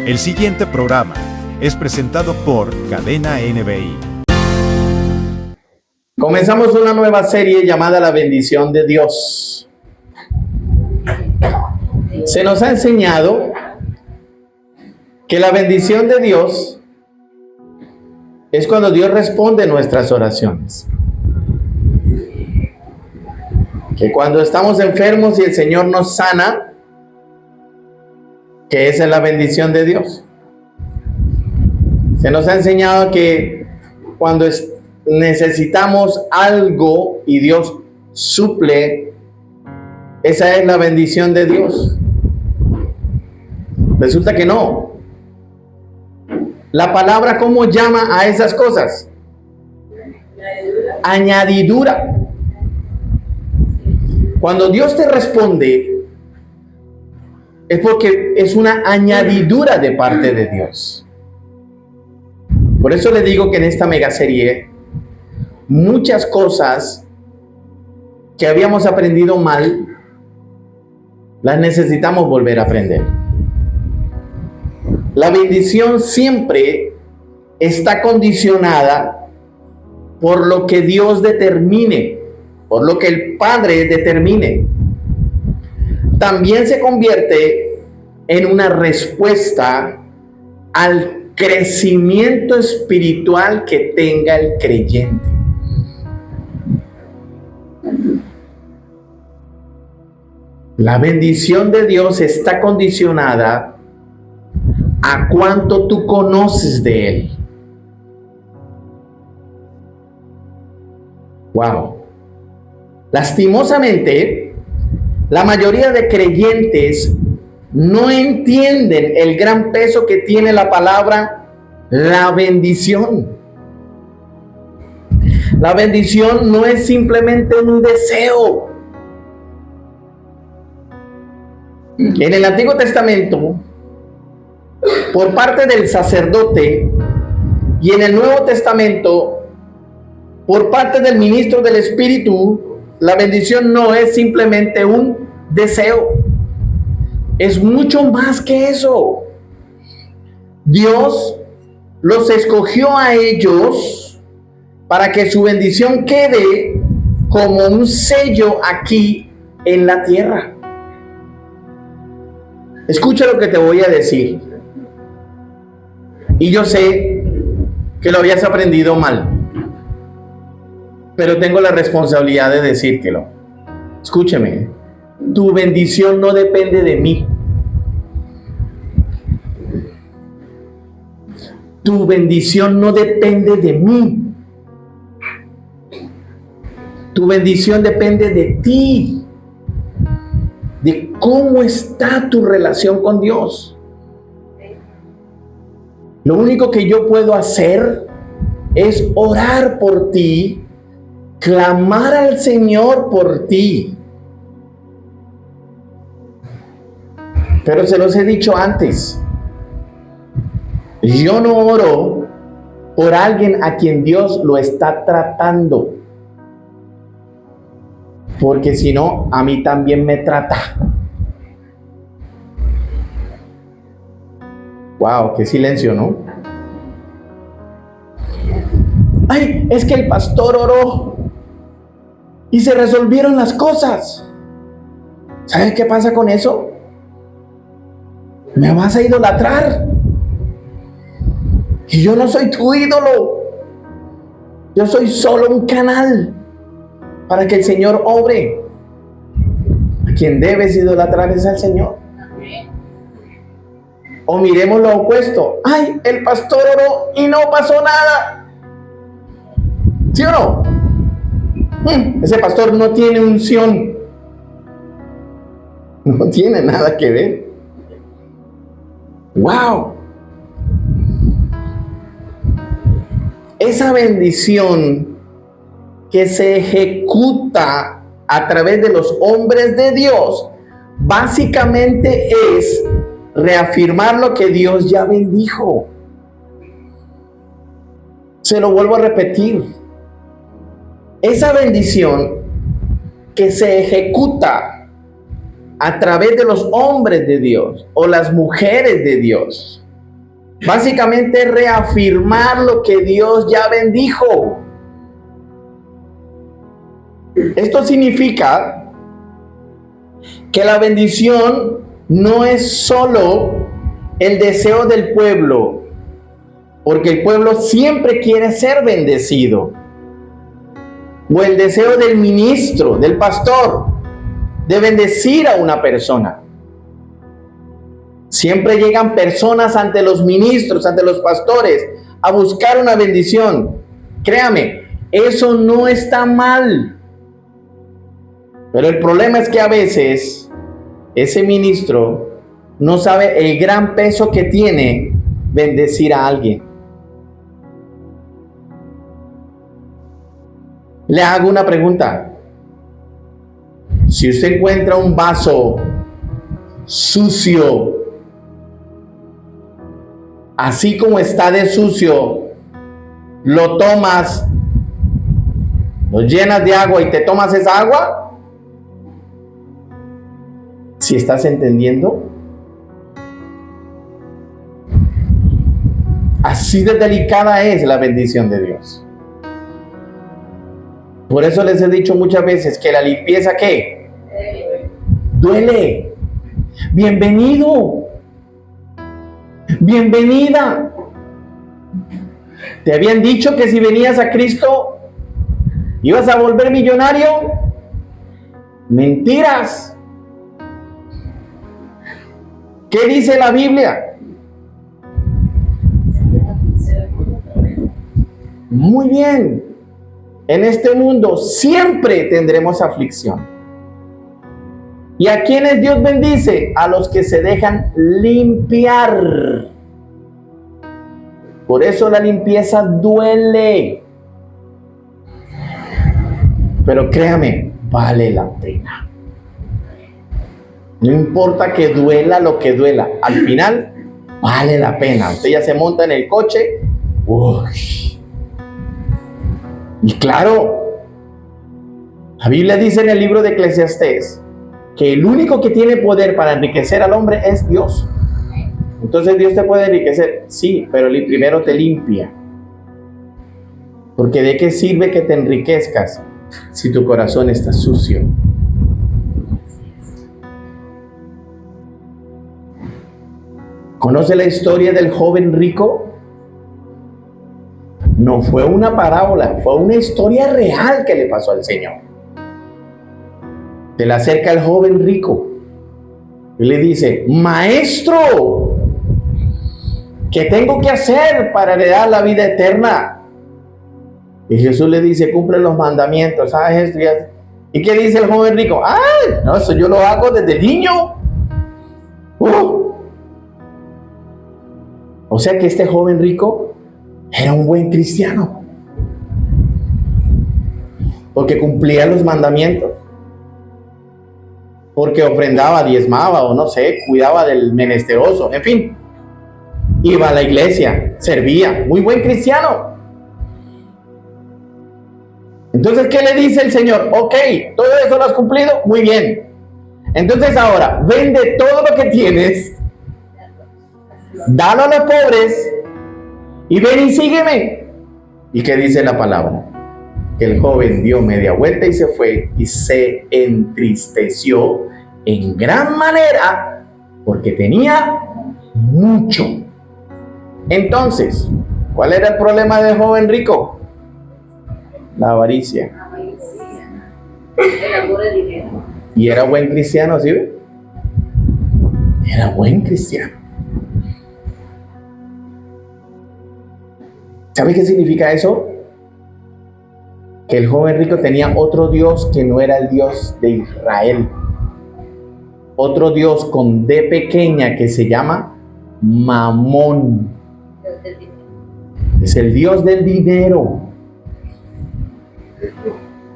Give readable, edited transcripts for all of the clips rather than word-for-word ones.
El siguiente programa es presentado por Cadena NBI. Comenzamos una nueva serie llamada La bendición de Dios. Se nos ha enseñado que la bendición de Dios es cuando Dios responde nuestras oraciones. Que cuando estamos enfermos y el Señor nos sana, que esa es la bendición de Dios. Se nos ha enseñado que cuando necesitamos algo y Dios suple, esa es la bendición de Dios. Resulta que no. La palabra, ¿cómo llama a esas cosas? Añadidura. Cuando Dios te responde, es porque es una añadidura de parte de Dios. Por eso le digo que en esta mega serie, muchas cosas que habíamos aprendido mal, las necesitamos volver a aprender. La bendición siempre está condicionada por lo que Dios determine, por lo que el Padre determine. También se convierte en una respuesta al crecimiento espiritual que tenga el creyente. La bendición de Dios está condicionada a cuánto tú conoces de Él. Wow. Lastimosamente, la mayoría de creyentes no entienden el gran peso que tiene la palabra la bendición. La bendición no es simplemente un deseo. En el Antiguo Testamento, por parte del sacerdote, y en el Nuevo Testamento, por parte del ministro del Espíritu, la bendición no es simplemente un deseo. Es mucho más que eso. Dios los escogió a ellos para que su bendición quede como un sello aquí en la tierra. Escucha lo que te voy a decir. Y yo sé que lo habías aprendido mal, pero tengo la responsabilidad de decírtelo. Escúcheme, tu bendición no depende de mí. Tu bendición no depende de mí. Tu bendición depende de ti, de cómo está tu relación con Dios. Lo único que yo puedo hacer es orar por ti, clamar al Señor por ti. Pero se los he dicho antes, yo no oro por alguien a quien Dios lo está tratando, porque si no, a mí también me trata. Wow, qué silencio, ¿no? Ay, es que el pastor oró y se resolvieron las cosas. ¿Sabes qué pasa con eso? Me vas a idolatrar. Y yo no soy tu ídolo. Yo soy solo un canal para que el Señor obre. A quien debes idolatrar es al Señor. O miremos lo opuesto. Ay, el pastor oró y no pasó nada. ¿Sí o no? Ese pastor no tiene unción. No tiene nada que ver. ¡Wow! Esa bendición que se ejecuta a través de los hombres de Dios, básicamente es reafirmar lo que Dios ya bendijo. Se lo vuelvo a repetir. Esa bendición que se ejecuta a través de los hombres de Dios o las mujeres de Dios Básicamente reafirmar lo que Dios ya bendijo. Esto significa que la bendición no es solo el deseo del pueblo, porque el pueblo siempre quiere ser bendecido, o el deseo del ministro, del pastor, de bendecir a una persona. Siempre llegan personas ante los ministros, ante los pastores, a buscar una bendición. Créame, eso no está mal. Pero el problema es que a veces ese ministro no sabe el gran peso que tiene bendecir a alguien. Le hago una pregunta. Si usted encuentra un vaso sucio, así como está de sucio, lo tomas, lo llenas de agua y te tomas esa agua, ¿si estás entendiendo? Así de delicada es la bendición de Dios. Por eso les he dicho muchas veces que la limpieza, ¿qué? Duele. Bienvenido. Bienvenida. Te habían dicho que si venías a Cristo ibas a volver millonario. Mentiras. ¿Qué dice la Biblia? Muy bien. En este mundo siempre tendremos aflicción. ¿Y a quiénes Dios bendice? A los que se dejan limpiar. Por eso la limpieza duele. Pero créame, vale la pena. No importa que duela lo que duela, al final vale la pena. Usted ya se monta en el coche. Uy. Y claro, la Biblia dice en el libro de Eclesiastés que el único que tiene poder para enriquecer al hombre es Dios. Entonces Dios te puede enriquecer, sí, pero primero te limpia. Porque ¿de qué sirve que te enriquezcas si tu corazón está sucio? ¿Conoce la historia del joven rico? No fue una parábola, fue una historia real que le pasó al Señor. Se le acerca el joven rico y le dice: maestro, ¿qué tengo que hacer para heredar la vida eterna? Y Jesús le dice: cumple los mandamientos, ¿sabes esto? ¿Y qué dice el joven rico? ¡Ay! No, eso yo lo hago desde niño. O sea que este joven rico era un buen cristiano, porque cumplía los mandamientos, porque ofrendaba, diezmaba, o no sé, cuidaba del menesteroso, en fin, iba a la iglesia, servía, muy buen cristiano. Entonces, ¿qué le dice el Señor? Ok, todo eso lo has cumplido, muy bien. Entonces ahora, vende todo lo que tienes, dalo a los pobres y ven y sígueme. ¿Y qué dice la palabra? Que el joven dio media vuelta y se fue y se entristeció en gran manera porque tenía mucho. Entonces, ¿cuál era el problema del joven rico? La avaricia. El amor de dinero. Y era buen cristiano, ¿sí? Era buen cristiano. ¿Sabe qué significa eso? Que el joven rico tenía otro Dios que no era el Dios de Israel. Otro Dios con D pequeña que se llama Mamón. Es el Dios del dinero.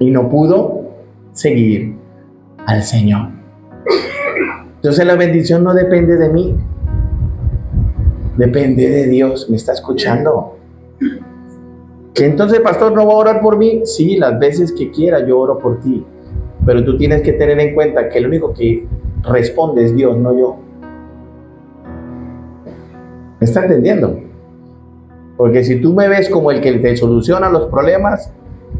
Y no pudo seguir al Señor. Entonces la bendición no depende de mí. Depende de Dios. ¿Me está escuchando? Que entonces, pastor, ¿no va a orar por mí? Sí, las veces que quiera yo oro por ti. Pero tú tienes que tener en cuenta que el único que responde es Dios, no yo. ¿Me está entendiendo? Porque si tú me ves como el que te soluciona los problemas,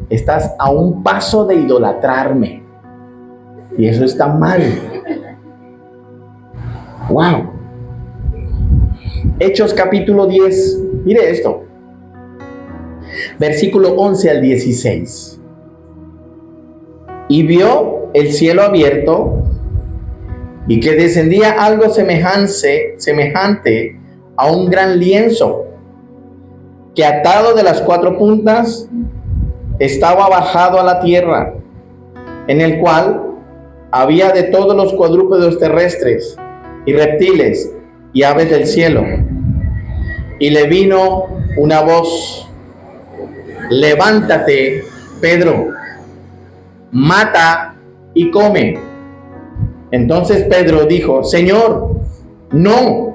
estás a un paso de idolatrarme. Y eso está mal. Wow. Hechos capítulo 10. Mire esto. Versículo 11 al 16. Y vio el cielo abierto y que descendía algo semejante a un gran lienzo, que atado de las 4 puntas estaba bajado a la tierra, en el cual había de todos los cuadrúpedos terrestres y reptiles y aves del cielo. Y le vino una voz: levántate, Pedro, mata y come. Entonces Pedro dijo: Señor, no,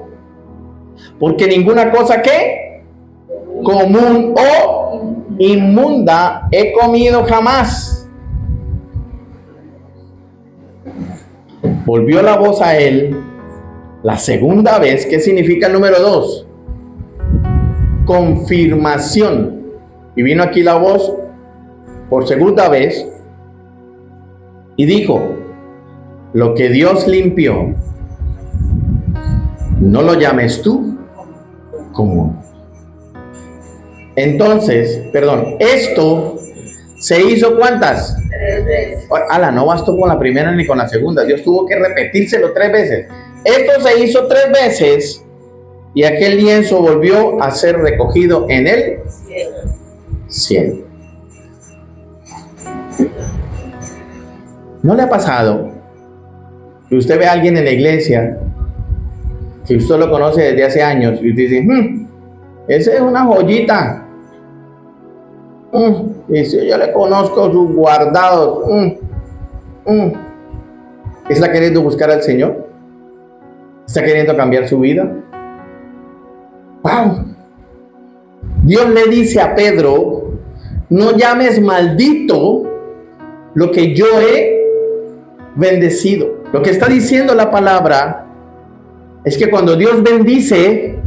porque ninguna cosa que común o inmunda he comido jamás. Volvió la voz a él la segunda vez. ¿Qué significa el número 2? Confirmación. Y vino aquí la voz por segunda vez y dijo: lo que Dios limpió, no lo llames tú común. Entonces, esto se hizo ¿cuántas? 3 veces. Ala, no bastó con la primera ni con la segunda. Dios tuvo que repetírselo 3 veces. Esto se hizo 3 veces y aquel lienzo volvió a ser recogido en el cielo. ¿No le ha pasado que usted ve a alguien en la iglesia, que usted lo conoce desde hace años, y usted dice: ese es una joyita? Y si yo le conozco sus guardados. ¿Está queriendo buscar al Señor? ¿Está queriendo cambiar su vida? ¡Wow! Dios le dice a Pedro: no llames maldito lo que yo he bendecido. Lo que está diciendo la palabra es que cuando Dios bendice,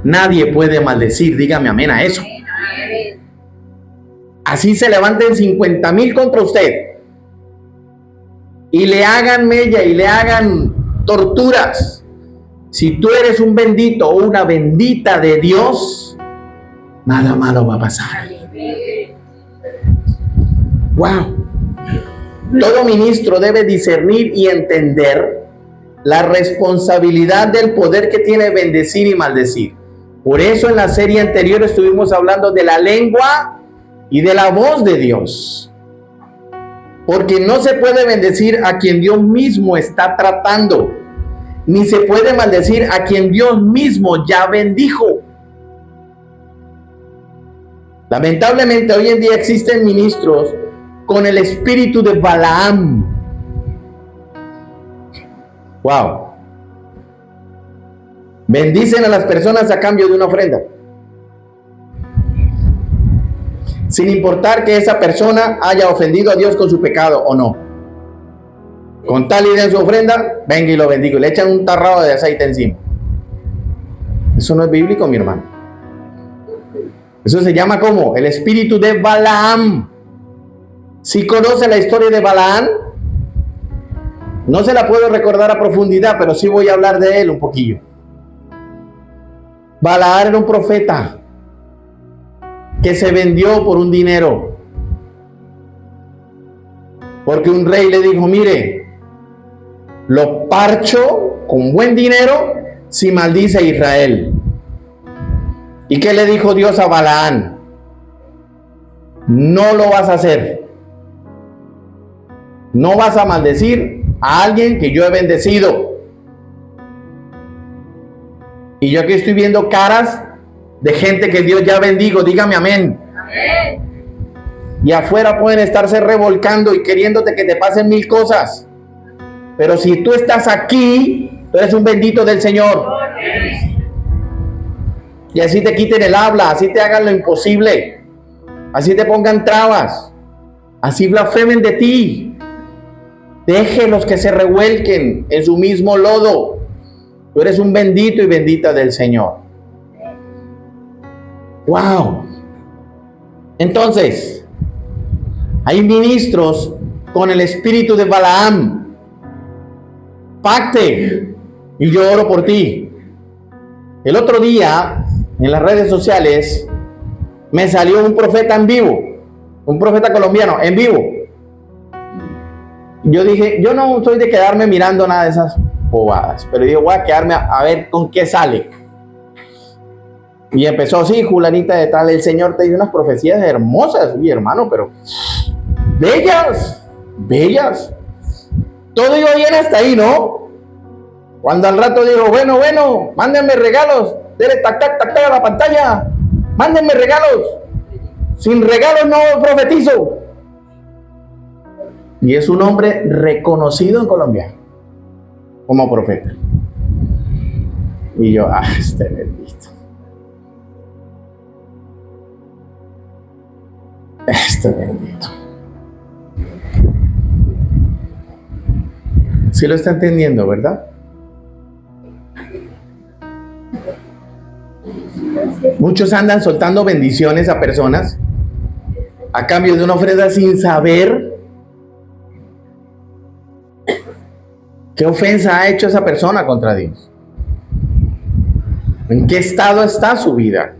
nadie puede maldecir. Dígame amén a eso. Así se levanten 50,000 contra usted y le hagan mella y le hagan torturas. Si tú eres un bendito o una bendita de Dios, nada malo va a pasar. Wow. Todo ministro debe discernir y entender la responsabilidad del poder que tiene bendecir y maldecir. Por eso en la serie anterior estuvimos hablando de la lengua y de la voz de Dios. Porque no se puede bendecir a quien Dios mismo está tratando, ni se puede maldecir a quien Dios mismo ya bendijo. Lamentablemente hoy en día existen ministros con el espíritu de Balaam. Wow. Bendicen a las personas a cambio de una ofrenda, sin importar que esa persona haya ofendido a Dios con su pecado o no. Con tal y de su ofrenda, venga y lo bendigo. Y le echan un tarrado de aceite encima. Eso no es bíblico, mi hermano. Eso se llama como el espíritu de Balaam. Si conoce la historia de Balaam, no se la puedo recordar a profundidad, pero sí voy a hablar de él un poquillo. Balaam era un profeta que se vendió por un dinero, porque un rey le dijo: mire, lo parcho con buen dinero si maldice a Israel. ¿Y qué le dijo Dios a Balaam? No lo vas a hacer. No vas a maldecir a alguien que yo he bendecido. Y yo aquí estoy viendo caras de gente que Dios ya bendigo. Dígame amén. Amén. Y afuera pueden estarse revolcando y queriéndote que te pasen 1000 cosas. Pero si tú estás aquí, tú eres un bendito del Señor. Y así te quiten el habla, así te hagan lo imposible, así te pongan trabas, así blasfemen de ti. Déjelos que se revuelquen en su mismo lodo. Tú eres un bendito y bendita del Señor. ¡Wow! Entonces, hay ministros con el espíritu de Balaam. Pacte, y yo oro por ti. El otro día, en las redes sociales, me salió un profeta en vivo, un profeta colombiano en vivo. Yo dije, yo no soy de quedarme mirando nada de esas bobadas, pero dije, voy a quedarme a ver con qué sale. Y empezó así, Julanita de tal, el Señor te dio unas profecías hermosas, mi hermano, pero bellas, bellas. Todo iba bien hasta ahí, ¿no? Cuando al rato digo, bueno, mándenme regalos, dele tac, tac, tac, tac a la pantalla, mándenme regalos. Sin regalos no profetizo. Y es un hombre reconocido en Colombia como profeta. Y yo, este bendito. Este bendito. Sí lo está entendiendo, ¿verdad? Muchos andan soltando bendiciones a personas a cambio de una ofrenda sin saber qué ofensa ha hecho esa persona contra Dios. ¿En qué estado está su vida?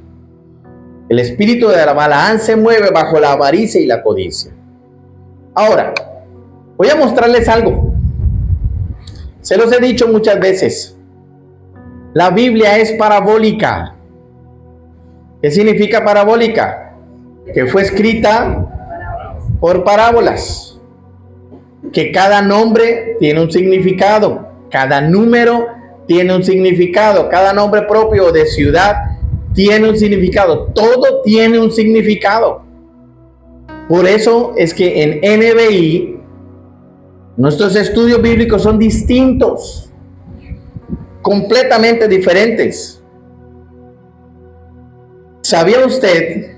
El espíritu de Balaam se mueve bajo la avaricia y la codicia. Ahora, voy a mostrarles algo. Se los he dicho muchas veces. La Biblia es parabólica. ¿Qué significa parabólica? Que fue escrita por parábolas. Que cada nombre tiene un significado. Cada número tiene un significado. Cada nombre propio de ciudad tiene un significado. Todo tiene un significado. Por eso es que en NBI nuestros estudios bíblicos son distintos, completamente diferentes. ¿Sabía usted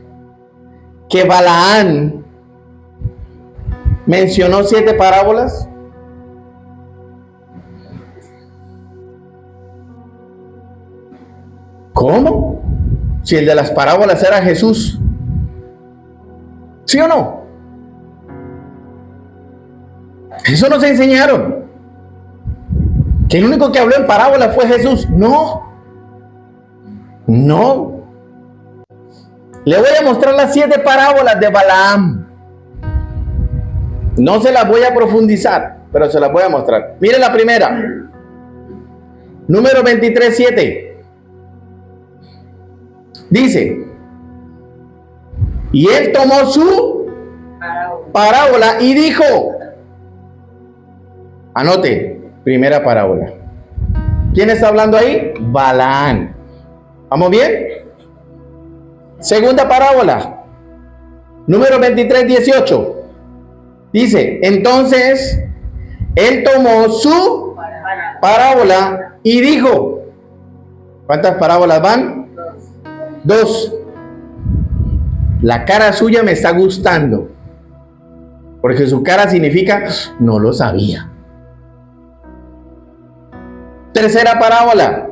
que Balaam mencionó 7 parábolas? ¿Cómo? Si el de las parábolas era Jesús. ¿Sí o no? Eso nos enseñaron. Que el único que habló en parábolas fue Jesús. No. No. Le voy a mostrar las 7 parábolas de Balaam. No se las voy a profundizar, pero se las voy a mostrar. Mire la primera. Número 23:7. Dice: y él tomó su parábola y dijo. Anote, primera parábola. ¿Quién está hablando ahí? Balaam. ¿Vamos bien? Segunda parábola. Número 23:18. Dice: entonces él tomó su parábola y dijo. ¿Cuántas parábolas van? 2. La cara suya me está gustando, porque su cara significa no lo sabía. Tercera parábola,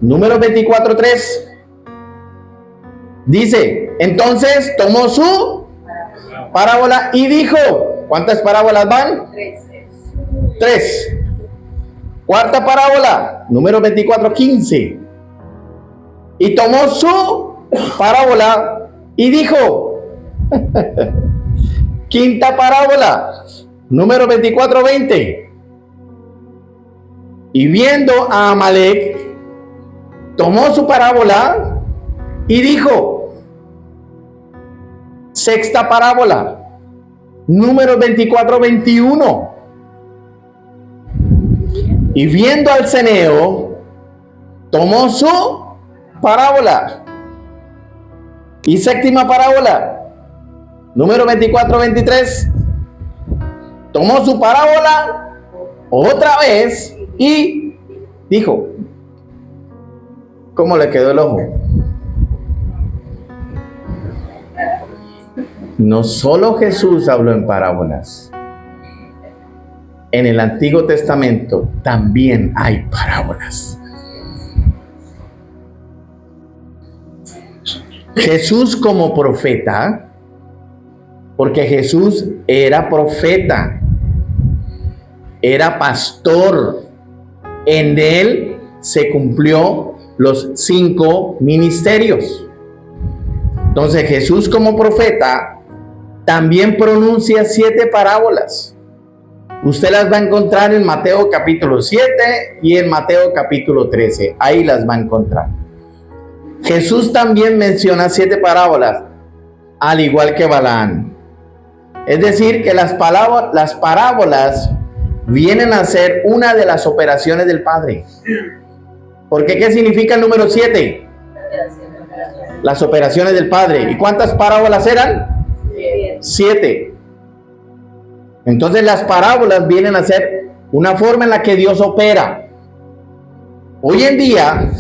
número 24:3. Dice: entonces tomó su parábola y dijo. ¿Cuántas parábolas van? 3. Cuarta parábola, número 24:15. Y tomó su parábola y dijo. Quinta parábola, número 24:20. Y viendo a Amalek, tomó su parábola y dijo. Sexta parábola, número 24:21. Y viendo al ceneo, tomó su parábola. Y séptima parábola, número 24:23. Tomó su parábola otra vez y dijo. ¿Cómo le quedó el ojo? No solo Jesús habló en parábolas. En el Antiguo Testamento también hay parábolas. Jesús como profeta, porque Jesús era profeta, era pastor, en él se cumplió los 5 ministerios. Entonces Jesús como profeta también pronuncia 7 parábolas. Usted las va a encontrar en Mateo capítulo 7 y en Mateo capítulo 13. Ahí las va a encontrar. Jesús también menciona 7 parábolas, al igual que Balaán. Es decir, que las parábolas vienen a ser una de las operaciones del Padre. Porque ¿qué significa el número 7? Las operaciones del Padre. ¿Y cuántas parábolas eran? 7. Entonces las parábolas vienen a ser una forma en la que Dios opera. Hoy en día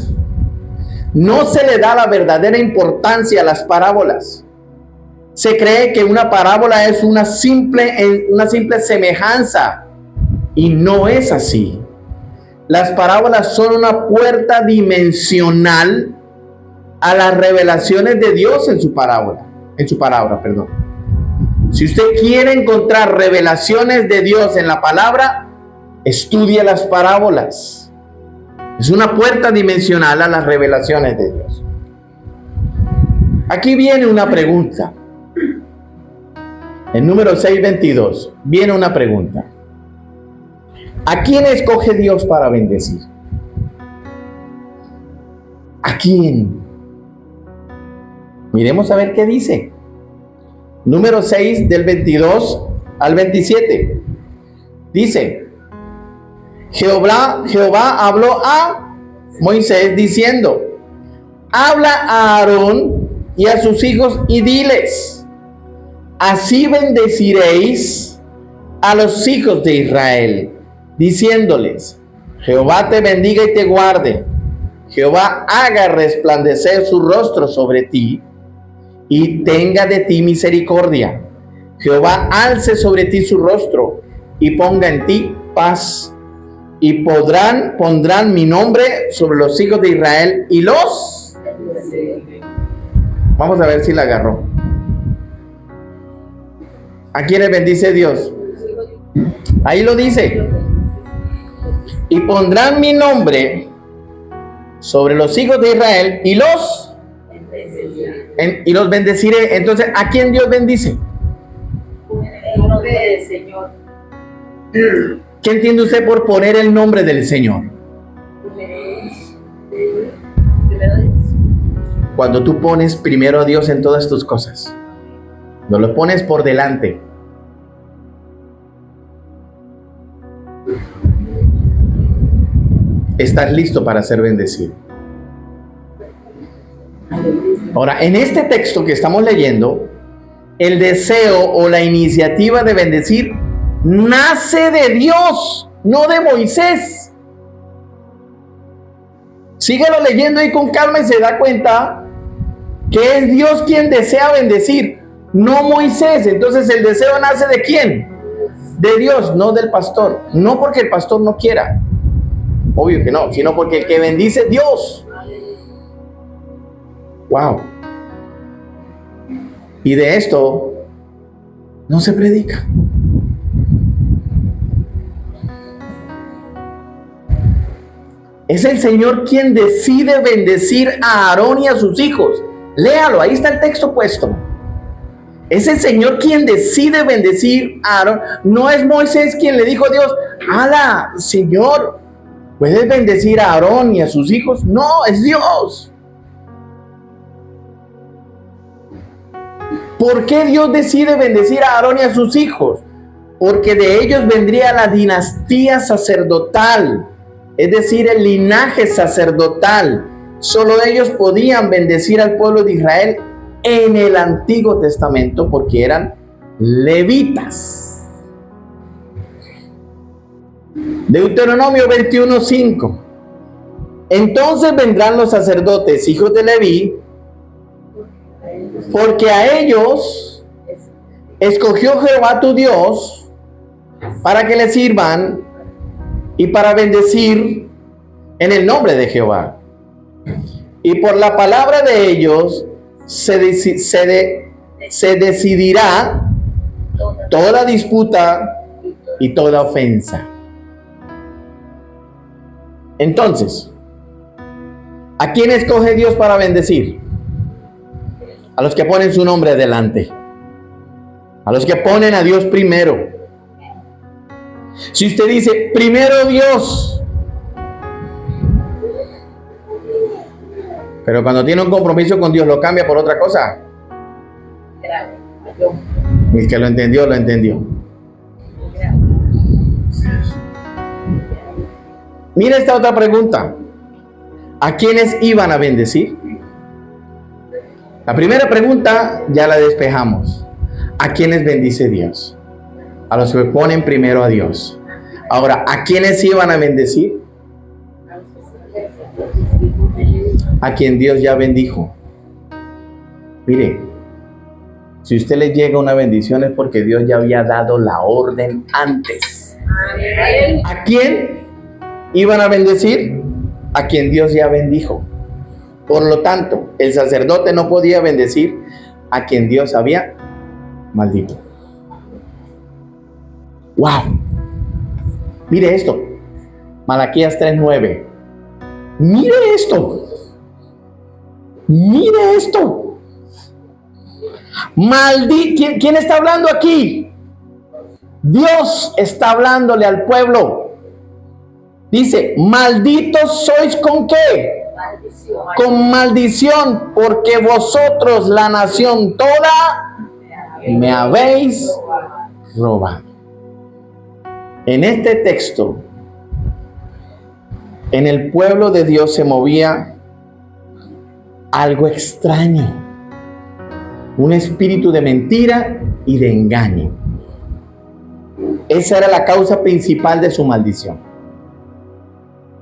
no se le da la verdadera importancia a las parábolas. Se cree que una parábola es una simple semejanza, y no es así. Las parábolas son una puerta dimensional a las revelaciones de Dios en su palabra, perdón. Si usted quiere encontrar revelaciones de Dios en la palabra, estudie las parábolas. Es una puerta dimensional a las revelaciones de Dios. Aquí viene una pregunta. En número 6:22 viene una pregunta. ¿A quién escoge Dios para bendecir? ¿A quién? Miremos a ver qué dice. Número 6 del 22 al 27. Dice: Jehová habló a Moisés diciendo: habla a Aarón y a sus hijos y diles: así bendeciréis a los hijos de Israel, diciéndoles: Jehová te bendiga y te guarde. Jehová haga resplandecer su rostro sobre ti y tenga de ti misericordia. Jehová alce sobre ti su rostro y ponga en ti paz. Y pondrán mi nombre sobre los hijos de Israel y los... Vamos a ver si la agarró. ¿A quiénes bendice Dios? Ahí lo dice. Y pondrán mi nombre sobre los hijos de Israel y los bendeciré. Entonces, ¿a quién Dios bendice? El nombre del Señor. ¿Qué entiende usted por poner el nombre del Señor? Cuando tú pones primero a Dios en todas tus cosas, no lo pones por delante. Estás listo para ser bendecido. Ahora, en este texto que estamos leyendo, el deseo o la iniciativa de bendecir nace de Dios, no de Moisés. Síguelo leyendo ahí con calma y se da cuenta que es Dios quien desea bendecir, no Moisés. Entonces, ¿el deseo nace de quién? De Dios, no del pastor. No porque el pastor no quiera, obvio que no, sino porque el que bendice es Dios. Wow. Y de esto no se predica. Es el Señor quien decide bendecir a Aarón y a sus hijos. Léalo, ahí está el texto puesto. Es el Señor quien decide bendecir a Aarón. No es Moisés quien le dijo a Dios: ala, Señor, ¿puedes bendecir a Aarón y a sus hijos? No, es Dios. ¿Por qué Dios decide bendecir a Aarón y a sus hijos? Porque de ellos vendría la dinastía sacerdotal, es decir, el linaje sacerdotal. Solo ellos podían bendecir al pueblo de Israel en el Antiguo Testamento porque eran levitas. Deuteronomio 21:5. Entonces vendrán los sacerdotes, hijos de Leví, porque a ellos escogió Jehová tu Dios para que le sirvan y para bendecir en el nombre de Jehová. Y por la palabra de ellos se decidirá toda disputa y toda ofensa. Entonces, ¿a quién escoge Dios para bendecir? A los que ponen su nombre delante, a los que ponen a Dios primero. Si usted dice primero Dios, pero cuando tiene un compromiso con Dios lo cambia por otra cosa, el que lo entendió, lo entendió. Mira esta otra pregunta: ¿a quiénes iban a bendecir? La primera pregunta ya la despejamos. ¿A quiénes bendice Dios? A los que ponen primero a Dios. Ahora, ¿a quiénes iban a bendecir? A quien Dios ya bendijo. Mire, si usted le llega una bendición es porque Dios ya había dado la orden antes. ¿A quién iban a bendecir? A quien Dios ya bendijo. Por lo tanto, el sacerdote no podía bendecir a quien Dios había maldito. ¡Wow! Mire esto. Malaquías 3:9. Mire esto. Mire esto. ¿Quién está hablando aquí? Dios está hablándole al pueblo. Dice, malditos sois ¿con qué? Maldición. Con maldición, porque vosotros, la nación toda, me habéis robado. En este texto, en el pueblo de Dios se movía algo extraño, un espíritu de mentira y de engaño. Esa era la causa principal de su maldición.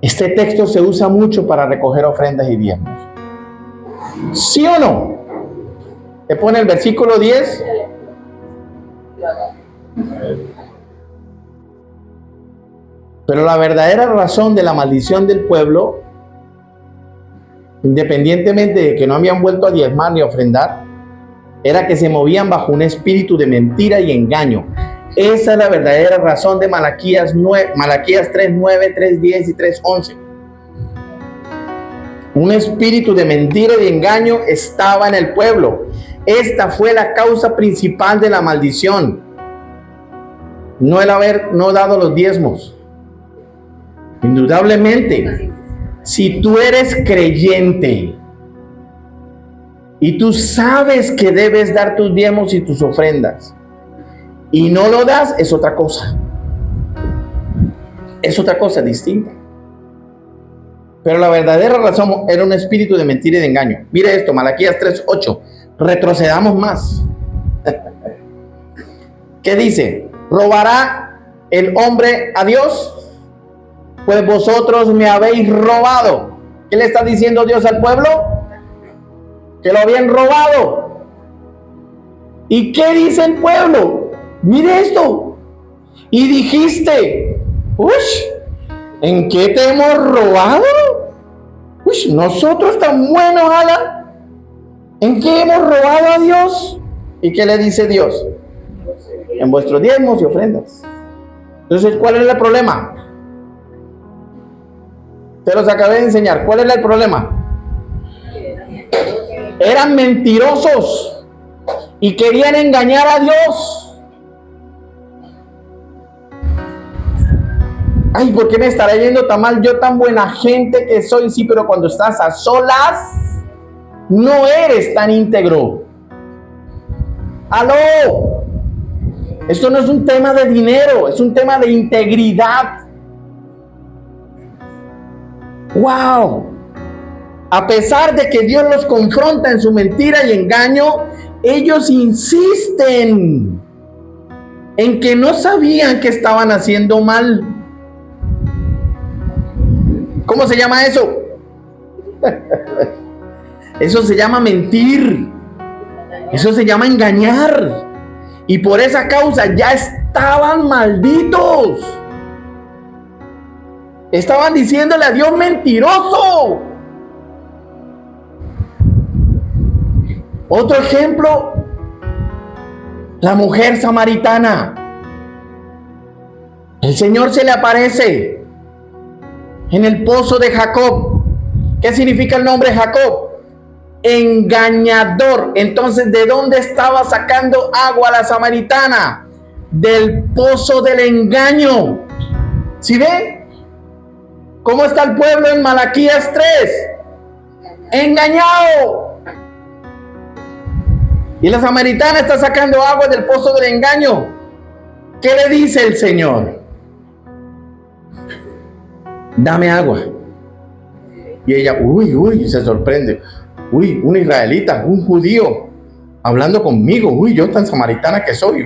Este texto se usa mucho para recoger ofrendas y diezmos. ¿Sí o no? Te pone el versículo 10. Pero la verdadera razón de la maldición del pueblo, independientemente de que no habían vuelto a diezmar ni a ofrendar, era que se movían bajo un espíritu de mentira y engaño. Esa es la verdadera razón de Malaquías 3:9, 3:10 y 3:11. Un espíritu de mentira y de engaño estaba en el pueblo. Esta fue la causa principal de la maldición. No el haber no dado los diezmos. Indudablemente, si tú eres creyente y tú sabes que debes dar tus diezmos y tus ofrendas y no lo das, es otra cosa. Es otra cosa distinta. Pero la verdadera razón era un espíritu de mentira y de engaño. Mire esto, Malaquías 3:8. Retrocedamos más. ¿Qué dice? ¿Robará el hombre a Dios? Pues vosotros me habéis robado. ¿Qué le está diciendo Dios al pueblo? Que lo habían robado. ¿Y qué dice el pueblo? Mire esto. Y dijiste, uy, ¿en qué te hemos robado? Uy, nosotros tan buenos, Ala. ¿En qué hemos robado a Dios? ¿Y qué le dice Dios? En vuestros diezmos y ofrendas. Entonces, ¿cuál es el problema? Te los acabé de enseñar. ¿Cuál era el problema? Eran mentirosos y querían engañar a Dios. Ay, ¿por qué me estará yendo tan mal? Yo tan buena gente que soy, sí, pero cuando estás a solas, no eres tan íntegro. ¡Aló! Esto no es un tema de dinero, es un tema de integridad. ¡Wow! A pesar de que Dios los confronta en su mentira y engaño, ellos insisten en que no sabían que estaban haciendo mal. ¿Cómo se llama eso? Eso se llama mentir. Eso se llama engañar. Y por esa causa ya estaban malditos. Estaban diciéndole a Dios mentiroso. Otro ejemplo, la mujer samaritana. El Señor se le aparece en el pozo de Jacob. ¿Qué significa el nombre Jacob? Engañador. Entonces, ¿de dónde estaba sacando agua la samaritana? Del pozo del engaño. ¿Sí ve? ¿Cómo está el pueblo en Malaquías 3? Engañado. Y la samaritana está sacando agua del pozo del engaño. ¿Qué le dice el Señor? Dame agua. Y ella, se sorprende. Un israelita, un judío, hablando conmigo. Yo tan samaritana que soy.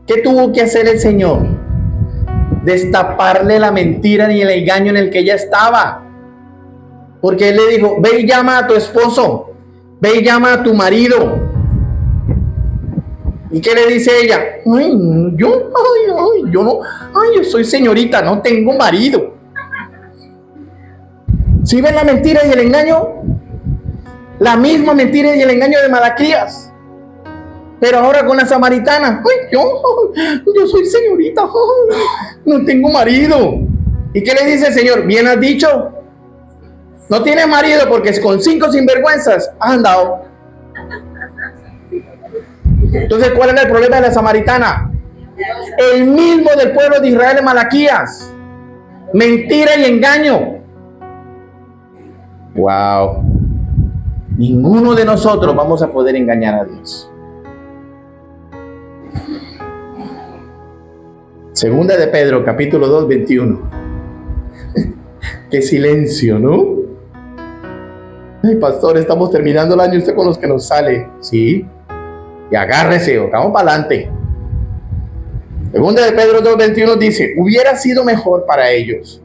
¿Qué tuvo que hacer el Señor? Destaparle la mentira y el engaño en el que ella estaba. Porque Él le dijo, ve y llama a tu esposo, ve y llama a tu marido. ¿Y qué le dice ella? Yo soy señorita, no tengo marido. ¿Sí ven la mentira y el engaño? La misma mentira y el engaño de Malaquías. Pero ahora con la samaritana. Yo soy señorita, no tengo marido. ¿Y qué le dice el Señor? Bien has dicho. No tienes marido porque con 5 sinvergüenzas has andado. Entonces, ¿cuál era el problema de la samaritana? El mismo del pueblo de Israel en Malaquías. Mentira y engaño. Wow. Ninguno de nosotros vamos a poder engañar a Dios. Segunda de Pedro, capítulo 2, 21. Qué silencio, ¿no? Ay, pastor, estamos terminando el año, usted con los que nos sale. Sí. Y agárrese, vamos para adelante. Segunda de Pedro 2, 21 dice, hubiera sido mejor para ellos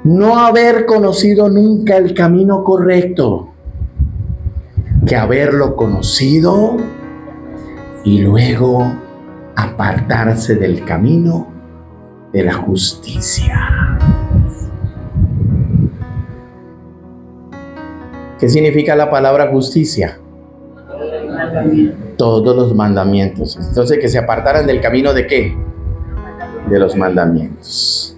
no haber conocido nunca el camino correcto que haberlo conocido y luego apartarse del camino de la justicia. ¿Qué significa la palabra justicia? Todos los mandamientos. Entonces, que se apartaran del camino de ¿qué? De los mandamientos.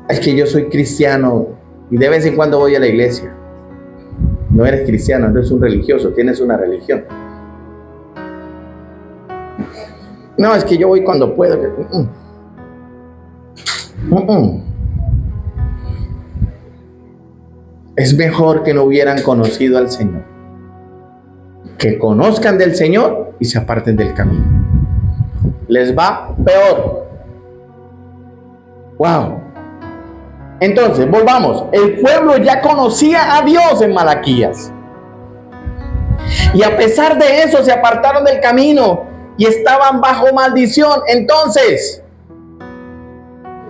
Es que yo soy cristiano y de vez en cuando voy a la iglesia. No eres cristiano, no eres un religioso, tienes una religión. No, es que yo voy cuando puedo. Es mejor que no hubieran conocido al Señor. Que conozcan del Señor y se aparten del camino. Les va peor. Wow. Entonces, volvamos. El pueblo ya conocía a Dios en Malaquías. Y a pesar de eso se apartaron del camino y estaban bajo maldición. Entonces,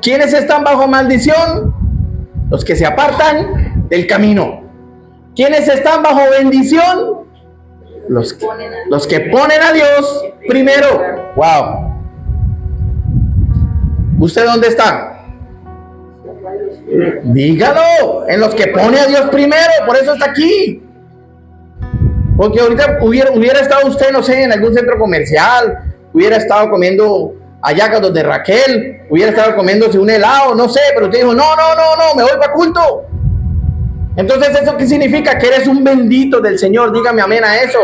¿quiénes están bajo maldición? Los que se apartan del camino. ¿Quiénes están bajo bendición? Los que ponen a Dios primero. Wow. ¿Usted dónde está? Dígalo. En los que pone a Dios primero. Por eso está aquí. Porque ahorita hubiera estado usted, no sé, en algún centro comercial, hubiera estado comiendo allá donde Raquel, hubiera estado comiéndose un helado, no sé, pero usted dijo, no, me voy para culto. Entonces, ¿eso qué significa? Que eres un bendito del Señor. Dígame amén a eso.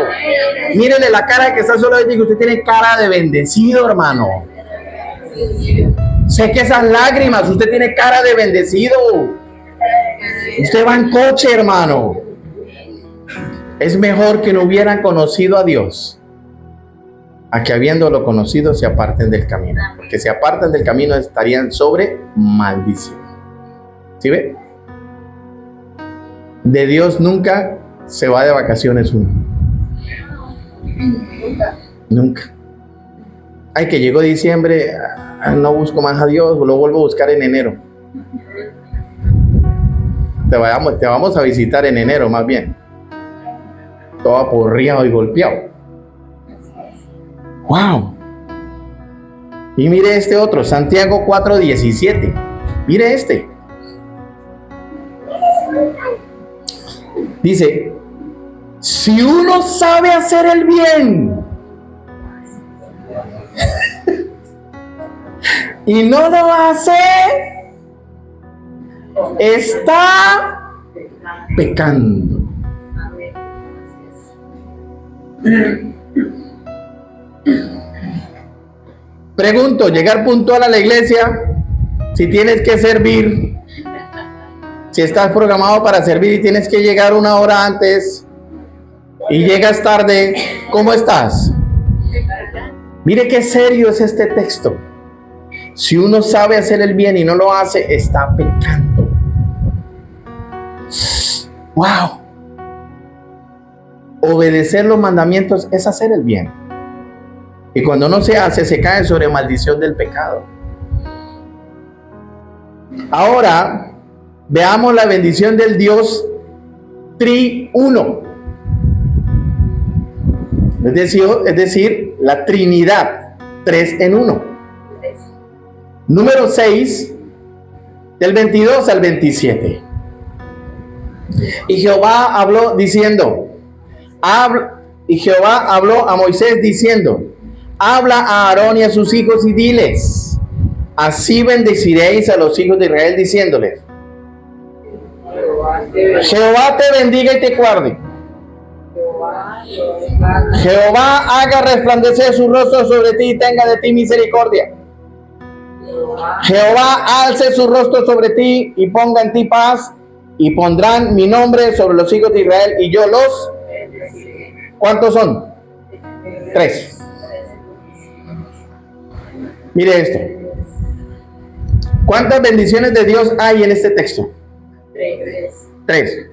Mírele la cara que está solo ahí, digo, usted tiene cara de bendecido, hermano. Sé que esas lágrimas, usted tiene cara de bendecido. Usted va en coche, hermano. Es mejor que no hubieran conocido a Dios a que habiéndolo conocido se aparten del camino. Porque se apartan del camino estarían sobre maldición. ¿Sí ve? De Dios nunca se va de vacaciones uno. Nunca. Ay, que llegó diciembre, no busco más a Dios, lo vuelvo a buscar en enero. Te vamos a visitar en enero más bien. Todo aporreado y golpeado. ¡Wow! Y mire este otro, Santiago 4:17. Mire este. Dice, si uno sabe hacer el bien y no lo hace, está pecando. Pregunto, llegar puntual a la iglesia, si tienes que servir, si estás programado para servir y tienes que llegar una hora antes y llegas tarde, ¿cómo estás? Mire qué serio es este texto. Si uno sabe hacer el bien y no lo hace, está pecando. ¡Wow! Obedecer los mandamientos es hacer el bien. Y cuando no se hace, se cae sobre maldición del pecado. Ahora, veamos la bendición del Dios triuno. Es decir, la Trinidad, 3 en 1. Número 6, del 22 al 27. Y Jehová habló diciendo, Jehová habló a Moisés diciendo, habla a Aarón y a sus hijos y diles, así bendeciréis a los hijos de Israel diciéndoles, Jehová te bendiga y te guarde. Jehová haga resplandecer su rostro sobre ti y tenga de ti misericordia. Jehová alce su rostro sobre ti y ponga en ti paz, y pondrán mi nombre sobre los hijos de Israel y yo los... ¿Cuántos son? 3. Mire esto. ¿Cuántas bendiciones de Dios hay en este texto? 3.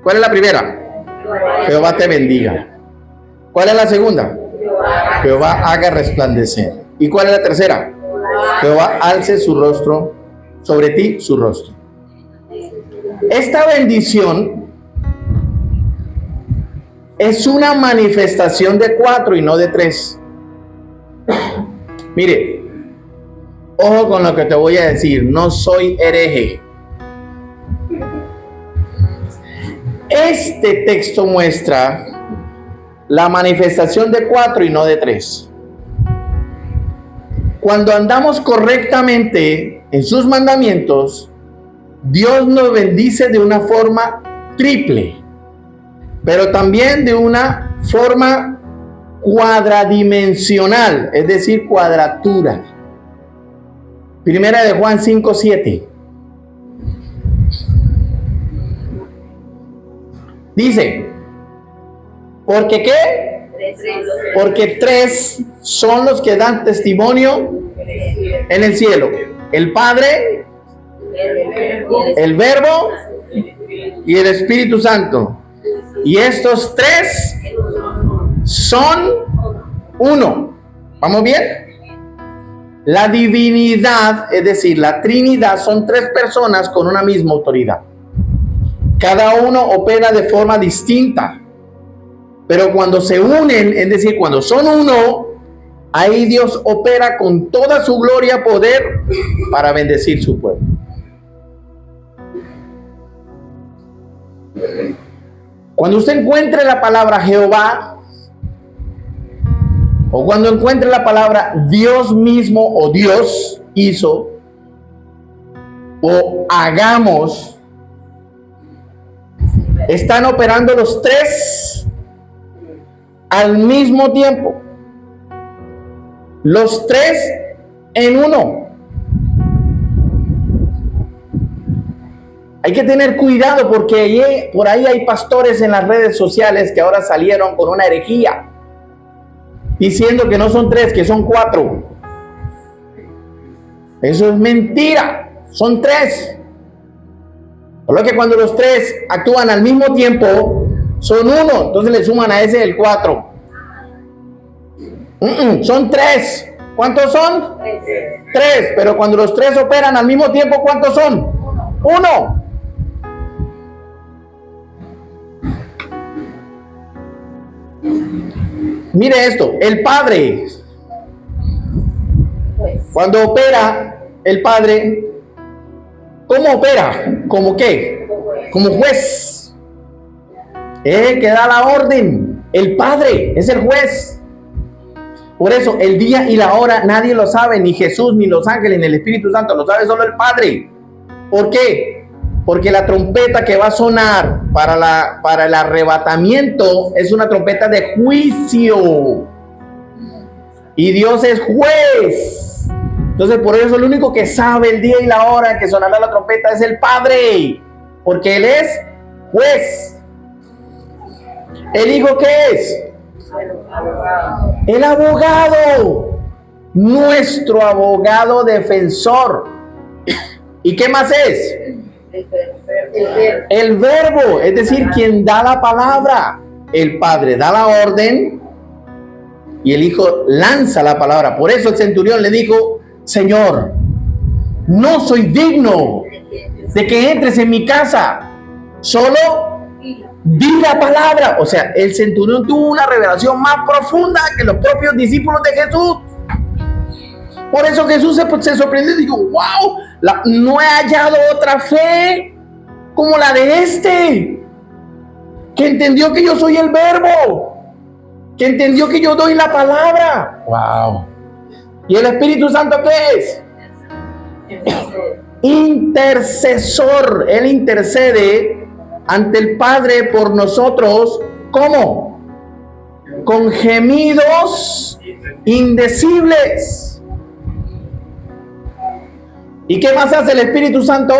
¿Cuál es la primera? Jehová te bendiga. ¿Cuál es la segunda? Jehová haga resplandecer. ¿Y cuál es la tercera? Jehová alce su rostro sobre ti, su rostro. Esta bendición es una manifestación de 4 y no de 3. Mire, ojo con lo que te voy a decir, no soy hereje. Este texto muestra la manifestación de 4 y no de 3. Cuando andamos correctamente en sus mandamientos, Dios nos bendice de una forma triple, pero también de una forma cuadradimensional, es decir, cuadratura. Primera de Juan 5:7. Dice, ¿porque qué? Porque 3 son los que dan testimonio en el cielo: el Padre, el Verbo y el Espíritu Santo. Y estos 3 son uno. ¿Vamos bien? La divinidad, es decir, la Trinidad, son 3 personas con una misma autoridad. Cada uno opera de forma distinta. Pero cuando se unen, es decir, cuando son uno, ahí Dios opera con toda su gloria, poder, para bendecir su pueblo. Cuando usted encuentre la palabra Jehová, o cuando encuentre la palabra Dios mismo, o Dios hizo, o hagamos, están operando los 3 al mismo tiempo. Los 3 en uno. Hay que tener cuidado porque por ahí hay pastores en las redes sociales que ahora salieron con una herejía, diciendo que no son 3, que son 4. Eso es mentira. Son 3. Solo que cuando los 3 actúan al mismo tiempo, son 1. Entonces le suman a ese el 4. Son 3. ¿Cuántos son? 3. Pero cuando los 3 operan al mismo tiempo, ¿cuántos son? 1. Mire esto, el Padre, cuando opera el Padre, ¿cómo opera? ¿Como qué? Como juez. Es el que da la orden. El Padre es el juez. Por eso el día y la hora nadie lo sabe, ni Jesús, ni los ángeles, ni el Espíritu Santo, lo sabe solo el Padre. ¿Por qué? Porque la trompeta que va a sonar para el arrebatamiento es una trompeta de juicio. Y Dios es juez. Entonces por eso el único que sabe el día y la hora en que sonará la trompeta es el Padre. Porque Él es juez. ¿El Hijo qué es? El abogado. Nuestro abogado defensor. ¿Y qué más es? El verbo, es decir, quien da la palabra. El Padre da la orden y el Hijo lanza la palabra. Por eso el centurión le dijo: Señor, no soy digno de que entres en mi casa, solo di la palabra. O sea, el centurión tuvo una revelación más profunda que los propios discípulos de Jesús. Por eso Jesús se sorprendió y dijo: wow, no he hallado otra fe como la de este, que entendió que yo soy el verbo, que entendió que yo doy la palabra. Wow. ¿Y el Espíritu Santo qué es? Intercesor. Él intercede ante el Padre por nosotros. ¿Cómo? Con gemidos indecibles. ¿Y qué más hace el Espíritu Santo?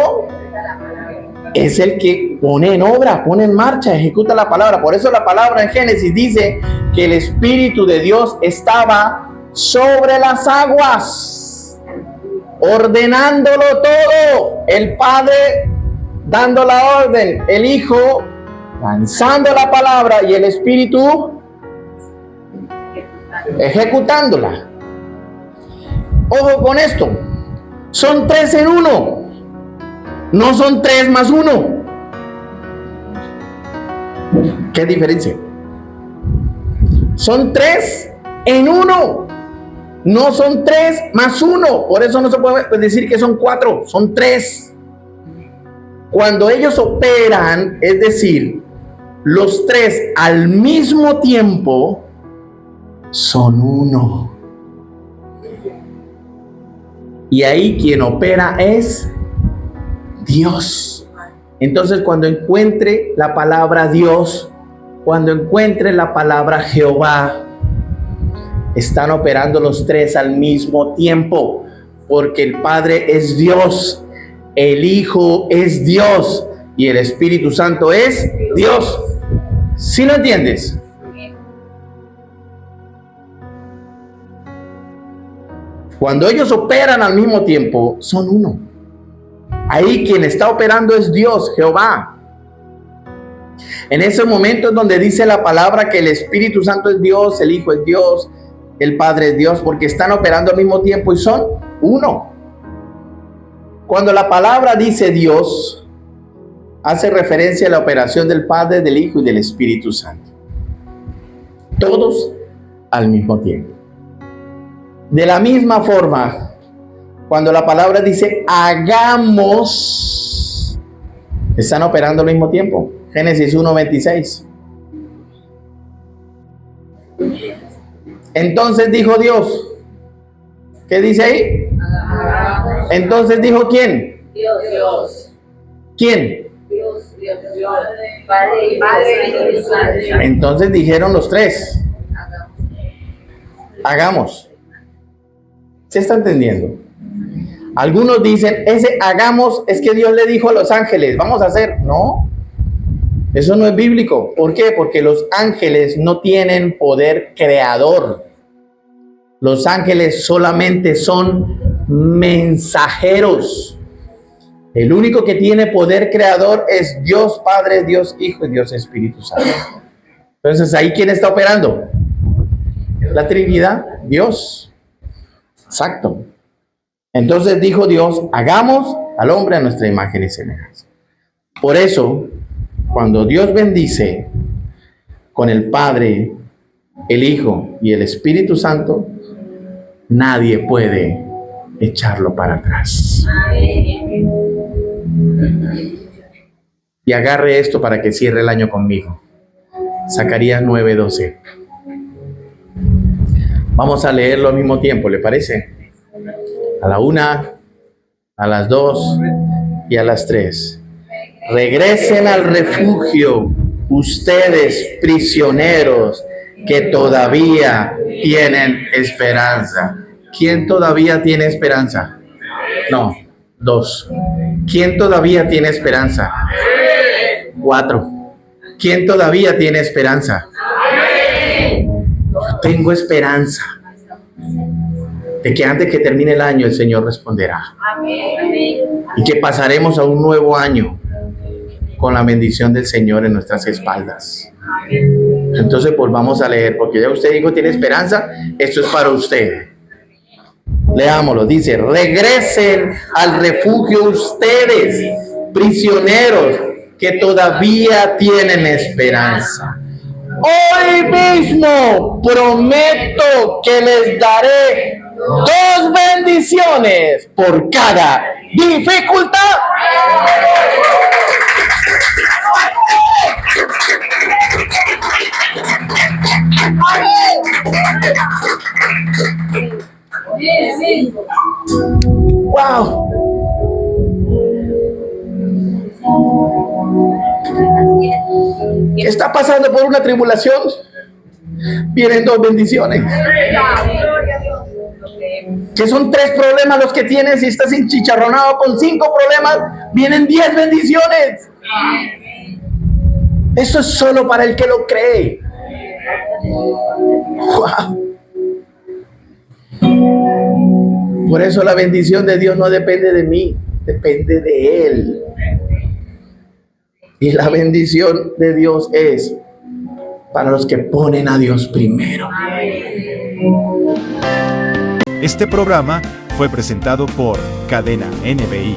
Es el que pone en obra, pone en marcha, ejecuta la palabra. Por eso la palabra en Génesis dice que el Espíritu de Dios estaba sobre las aguas, ordenándolo todo. El Padre dando la orden, el Hijo lanzando la palabra y el Espíritu ejecutándola. Ojo con esto. Son 3 en 1. No son 3 más 1. ¿Qué diferencia? Son 3 en 1. No son 3 más 1. Por eso no se puede decir que son 4. Son 3. Cuando ellos operan, es decir, los 3 al mismo tiempo, son 1. Y ahí quien opera es Dios. Entonces cuando encuentre la palabra Dios, cuando encuentre la palabra Jehová, están operando los 3 al mismo tiempo, porque el Padre es Dios, el Hijo es Dios y el Espíritu Santo es Dios. ¿Sí lo entiendes? Cuando ellos operan al mismo tiempo, son 1. Ahí quien está operando es Dios, Jehová. En ese momento es donde dice la palabra que el Espíritu Santo es Dios, el Hijo es Dios, el Padre es Dios, porque están operando al mismo tiempo y son 1. Cuando la palabra dice Dios, hace referencia a la operación del Padre, del Hijo y del Espíritu Santo. Todos al mismo tiempo. De la misma forma, cuando la palabra dice hagamos, están operando al mismo tiempo. Génesis 1:26. Entonces dijo Dios. ¿Qué dice ahí? Entonces dijo ¿quién? Dios. ¿Quién? Dios. Padre, Espíritu Santo. Entonces dijeron los 3. Hagamos. ¿Se está entendiendo? Algunos dicen, ese hagamos es que Dios le dijo a los ángeles, vamos a hacer. No, eso no es bíblico. ¿Por qué? Porque los ángeles no tienen poder creador. Los ángeles solamente son mensajeros. El único que tiene poder creador es Dios Padre, Dios Hijo y Dios Espíritu Santo. Entonces, ¿ahí quién está operando? La Trinidad, Dios. Exacto. Entonces dijo Dios, hagamos al hombre a nuestra imagen y semejanza. Por eso, cuando Dios bendice con el Padre, el Hijo y el Espíritu Santo, nadie puede echarlo para atrás. Y agarre esto para que cierre el año conmigo. Zacarías 9:12. Vamos a leerlo al mismo tiempo, ¿le parece? A la 1, a las 2 y a las 3. Regresen al refugio, ustedes prisioneros que todavía tienen esperanza. ¿Quién todavía tiene esperanza? No, 2. ¿Quién todavía tiene esperanza? 4. ¿Quién todavía tiene esperanza? Yo tengo esperanza de que antes que termine el año el Señor responderá. Y que pasaremos a un nuevo año con la bendición del Señor en nuestras espaldas. Entonces volvamos a leer, porque ya usted dijo tiene esperanza, esto es para usted. Leámoslo, dice, regresen al refugio ustedes, prisioneros que todavía tienen esperanza. Hoy mismo prometo que les daré 2 bendiciones por cada dificultad. Wow. ¿Qué está pasando por una tribulación? Vienen 2 bendiciones. Que son 3 problemas los que tienes. Si estás enchicharronado con 5 problemas, vienen 10 bendiciones. Eso es solo para el que lo cree. Wow. Por eso la bendición de Dios no depende de mí, depende de Él. Y la bendición de Dios es para los que ponen a Dios primero. Este programa fue presentado por Cadena NBI.